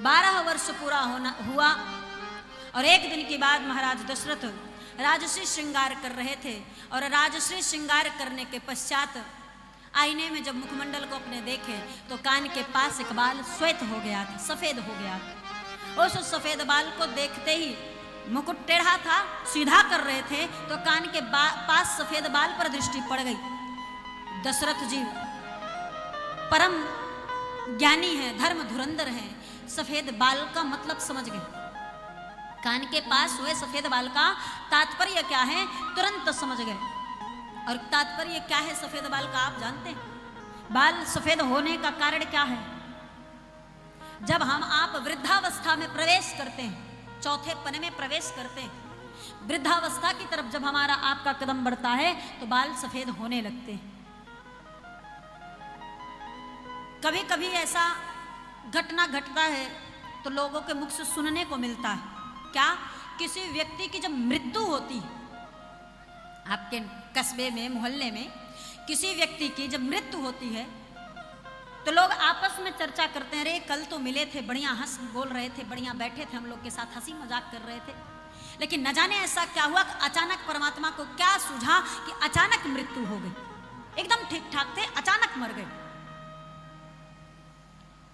12 वर्ष पूरा हुआ और एक दिन के बाद महाराज दशरथ राजश्री श्रृंगार कर रहे थे और राजश्री श्रृंगार करने के पश्चात आईने में जब मुखमंडल को अपने देखे तो कान के पास एक बाल श्वेत हो गया था, सफेद हो गया था। उस सफेद बाल को देखते ही मुकुट टेढ़ा था, सीधा कर रहे थे तो कान के पास सफेद बाल पर दृष्टि पड़ गई। दशरथ जी परम ज्ञानी हैं, धर्म धुरंधर हैं, सफेद बाल का मतलब समझ गए। कान के पास हुए सफेद बाल का तात्पर्य क्या है तुरंत समझ गए। और तात्पर्य क्या है सफेद बाल का आप जानते हैं? बाल सफेद होने का कारण क्या है? जब हम आप वृद्धावस्था में प्रवेश करते हैं, चौथे पने में प्रवेश करते हैं, वृद्धावस्था की तरफ जब हमारा आपका कदम बढ़ता है तो बाल सफेद होने लगते हैं। कभी कभी ऐसा घटना घटता है तो लोगों के मुख से सुनने को मिलता है, क्या किसी व्यक्ति की जब मृत्यु होती है, आपके कस्बे में मोहल्ले में किसी व्यक्ति की जब मृत्यु होती है तो लोग आपस में चर्चा करते हैं, अरे कल तो मिले थे, बढ़िया हंस बोल रहे थे, बढ़िया बैठे थे, हम लोग के साथ हंसी मजाक कर रहे थे, लेकिन न जाने ऐसा क्या हुआ कि अचानक परमात्मा को क्या सूझा कि अचानक मृत्यु हो गई। एकदम ठीक ठाक थे, अचानक मर गए।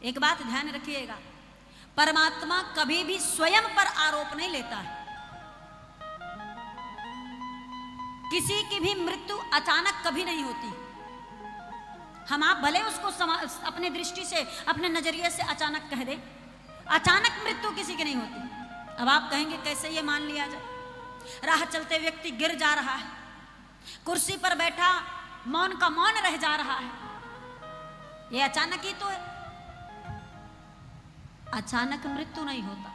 एक बात ध्यान रखिएगा, परमात्मा कभी भी स्वयं पर आरोप नहीं लेता है। किसी की भी मृत्यु अचानक कभी नहीं होती। हम आप भले उसको अपने दृष्टि से, अपने नजरिए से अचानक कह दे, अचानक मृत्यु किसी की नहीं होती। अब आप कहेंगे कैसे ये मान लिया जाए? राह चलते व्यक्ति गिर जा रहा है, कुर्सी पर बैठा मौन का मौन रह जा रहा है, ये अचानक ही तो है। अचानक मृत्यु नहीं होता।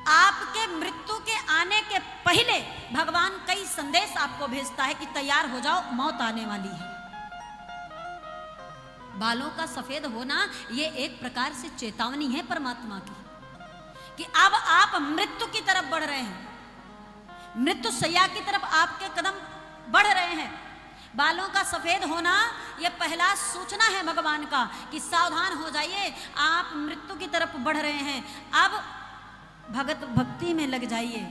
आपके मृत्यु के आने के पहले भगवान कई संदेश आपको भेजता है कि तैयार हो जाओ, मौत आने वाली है। बालों का सफेद होना ये एक प्रकार से चेतावनी है परमात्मा की कि अब आप मृत्यु की तरफ बढ़ रहे हैं, मृत्यु सैया की तरफ आपके कदम बढ़ रहे हैं। बालों का सफेद होना यह पहला सूचना है भगवान का कि सावधान हो जाइए, आप मृत्यु की तरफ बढ़ रहे हैं। अब भक्ति में लग जाइए,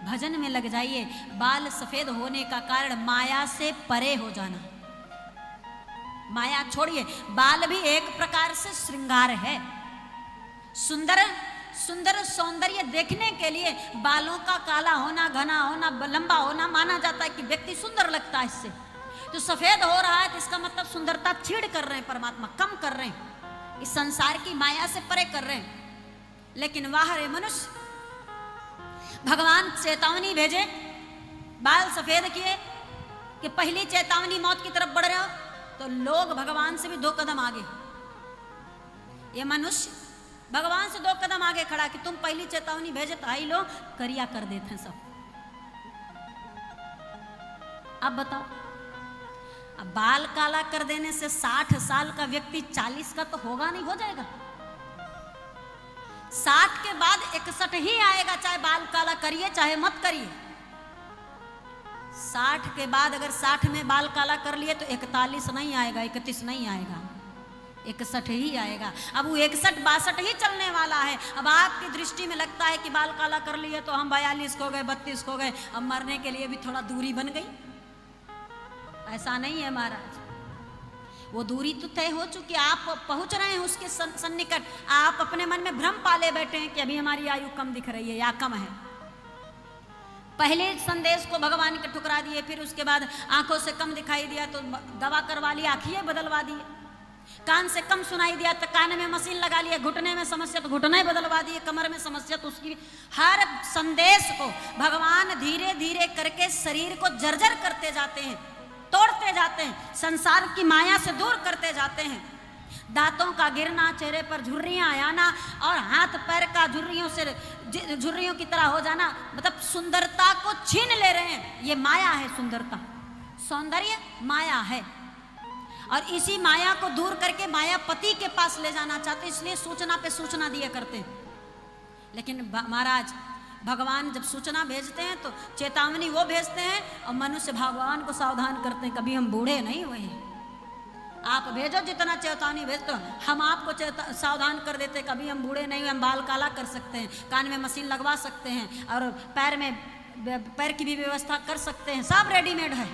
भजन में लग जाइए। बाल सफेद होने का कारण माया से परे हो जाना। माया छोड़िए, बाल भी एक प्रकार से श्रृंगार है। सुंदर सौंदर्य देखने के लिए बालों का काला होना, घना होना, लंबा होना माना जाता है कि व्यक्ति सुंदर लगता है इससे। तो सफेद हो रहा है तो इसका मतलब सुंदरता छीड़ कर रहे हैं परमात्मा, कम कर रहे हैं, इस संसार की माया से परे कर रहे हैं। लेकिन वाह रे मनुष्य, भगवान चेतावनी भेजे, बाल सफेद किए कि पहली चेतावनी मौत की तरफ बढ़ रहे हो तो लोग भगवान से भी 2 कदम आगे। ये मनुष्य भगवान से 2 कदम आगे खड़ा कि तुम पहली चेतावनी भेजे तो आई लो करिया कर देते हैं सब। अब बताओ, अब बाल काला कर देने से 60 साल का व्यक्ति 40 का तो होगा नहीं, हो जाएगा। 60 के बाद 61 ही आएगा, चाहे बाल काला करिए चाहे मत करिए। 60 के बाद अगर 60 में बाल काला कर लिए तो 41 नहीं आएगा, 31 नहीं आएगा, 61 ही आएगा। अब वो 61-62 ही चलने वाला है। अब आपकी दृष्टि में लगता है कि बाल काला कर लिए तो हम 42 हो गए, 32 हो गए, अब मरने के लिए भी थोड़ा दूरी बन गई। ऐसा नहीं है महाराज, वो दूरी तो तय हो चुकी, आप पहुंच रहे हैं उसके सन्निकट। आप अपने मन में भ्रम पाले बैठे हैं कि अभी हमारी आयु कम दिख रही है या कम है। पहले संदेश को भगवान के ठुकरा दिए, फिर उसके बाद आंखों से कम दिखाई दिया तो दवा करवा ली, आंखें बदलवा दी। कान से कम सुनाई दिया तो कान में मशीन लगा लिया, घुटने में समस्या तो घुटने बदलवा दिए, कमर में समस्या तो उसकी। हर संदेश को भगवान धीरे धीरे करके शरीर को जर्जर करते जाते हैं, तोड़ते जाते हैं, संसार की माया से दूर करते जाते हैं। दांतों का गिरना, चेहरे पर झुर्रियां आना और हाथ पैर का झुर्रियों की तरह हो जाना, मतलब सुंदरता को छीन ले रहे हैं। ये माया है, सुंदरता सौंदर्य माया है। और इसी माया को दूर करके मायापति के पास ले जाना चाहते, इसलिए सूचना पे सूचना दिया करते हैं। लेकिन महाराज भगवान जब सूचना भेजते हैं तो चेतावनी वो भेजते हैं और मनुष्य भगवान को सावधान करते हैं, कभी हम बूढ़े नहीं हुए हैं, आप भेजो जितना चेतावनी भेजते हो, हम आपको सावधान कर देते, कभी हम बूढ़े नहीं, हम बाल काला कर सकते हैं, कान में मशीन लगवा सकते हैं और पैर की भी व्यवस्था कर सकते हैं, सब रेडीमेड है,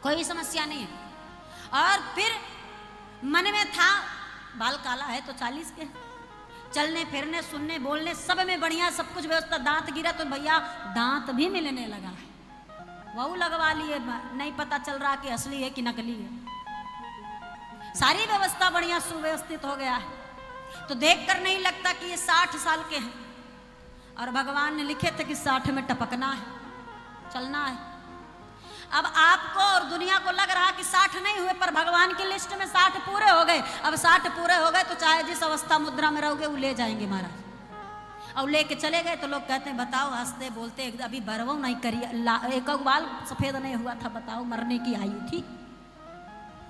कोई समस्या नहीं है। और फिर मन में था बाल काला है तो 40 के, चलने फिरने सुनने बोलने सब में बढ़िया, सब कुछ व्यवस्था, दांत गिरा तो भैया दांत भी मिलने लगा है, वो लगवा लिए, नहीं पता चल रहा कि असली है कि नकली है, सारी व्यवस्था बढ़िया सुव्यवस्थित हो गया है। तो देखकर नहीं लगता कि ये 60 साल के हैं, और भगवान ने लिखे थे कि 60 में टपकना है, चलना है। अब आपको और दुनिया को लग रहा कि 60 नहीं हुए, पर भगवान की लिस्ट में 60 पूरे हो गए। अब 60 पूरे हो गए तो चाहे जिस अवस्था मुद्रा में रहोगे वो ले जाएंगे महाराज। और लेके चले गए तो लोग कहते हैं बताओ, हंसते बोलते, अभी बरवो नहीं करी, एक बाल सफेद नहीं हुआ था, बताओ मरने की आयु थी।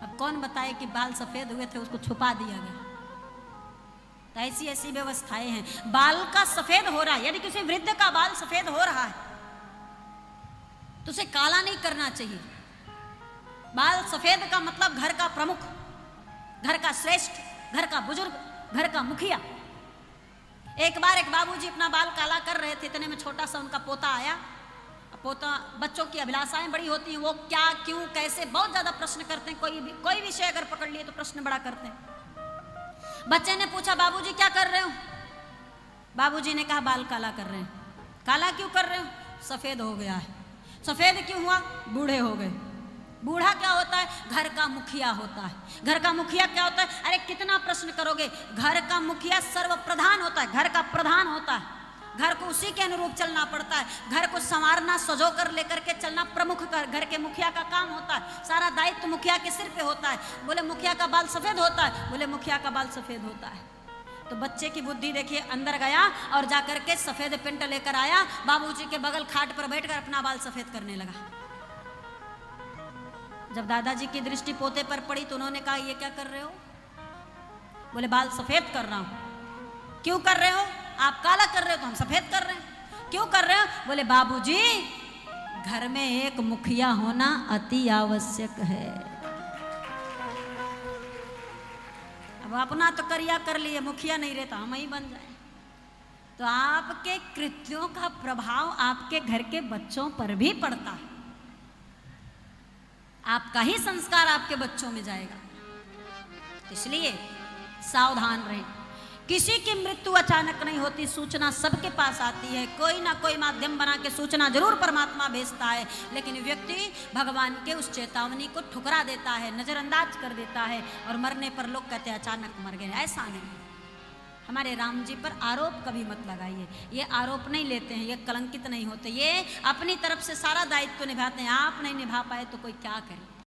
अब कौन बताए कि बाल सफेद हुए थे, उसको छुपा दिया गया। तो ऐसी ऐसी व्यवस्थाएं हैं। बाल का सफेद हो रहा है, यदि किसी वृद्ध का बाल सफेद हो रहा है तो उसे काला नहीं करना चाहिए। बाल सफेद का मतलब घर का प्रमुख, घर का श्रेष्ठ, घर का बुजुर्ग, घर का मुखिया। एक बार एक बाबूजी अपना बाल काला कर रहे थे, इतने में छोटा सा उनका पोता आया। पोता, बच्चों की अभिलाषाएं बड़ी होती हैं, वो क्या क्यों कैसे बहुत ज्यादा प्रश्न करते हैं, कोई विषय अगर पकड़ लिए तो प्रश्न बड़ा करते हैं। बच्चे ने पूछा बाबूजी क्या कर रहे हो? बाबूजी ने कहा बाल काला कर रहे हैं। काला क्यों कर रहे हो? सफेद हो गया है। सफेद क्यों हुआ? बूढ़े हो गए। बूढ़ा क्या होता है? घर का मुखिया होता है। घर का मुखिया क्या होता है? अरे कितना प्रश्न करोगे, घर का मुखिया सर्वप्रधान होता है, घर का प्रधान होता है, घर को उसी के अनुरूप चलना पड़ता है। घर को संवारना, सजो कर लेकर के चलना प्रमुख घर के मुखिया का काम होता है। सारा दायित्व मुखिया के सिर पे होता है। बोले मुखिया का बाल सफेद होता है? बोले मुखिया का बाल सफेद होता है। तो बच्चे की बुद्धि देखिए, अंदर गया और जाकर के सफेद पेंट लेकर आया, बाबूजी के बगल खाट पर बैठकर अपना बाल सफेद करने लगा। जब दादाजी की दृष्टि पोते पर पड़ी तो उन्होंने कहा ये क्या कर रहे हो? बोले बाल सफेद कर रहा हूं। क्यों कर रहे हो? आप काला कर रहे हो तो हम सफेद कर रहे हैं। क्यों कर रहे हो? बोले बाबूजी घर में एक मुखिया होना अति आवश्यक है। अब अपना तो करिया कर लिए, मुखिया नहीं रहता, हम ही बन जाए। तो आपके कृत्यों का प्रभाव आपके घर के बच्चों पर भी पड़ता है। आपका ही संस्कार आपके बच्चों में जाएगा। इसलिए सावधान रहें। किसी की मृत्यु अचानक नहीं होती, सूचना सबके पास आती है। कोई ना कोई माध्यम बना के सूचना जरूर परमात्मा भेजता है, लेकिन व्यक्ति भगवान के उस चेतावनी को ठुकरा देता है, नजरअंदाज कर देता है, और मरने पर लोग कहते हैं अचानक मर गए। ऐसा नहीं। हमारे राम जी पर आरोप कभी मत लगाइए। ये आरोप नहीं लेते हैं, ये कलंकित नहीं होते, ये अपनी तरफ से सारा दायित्व निभाते हैं। आप नहीं निभा पाए तो कोई क्या करे।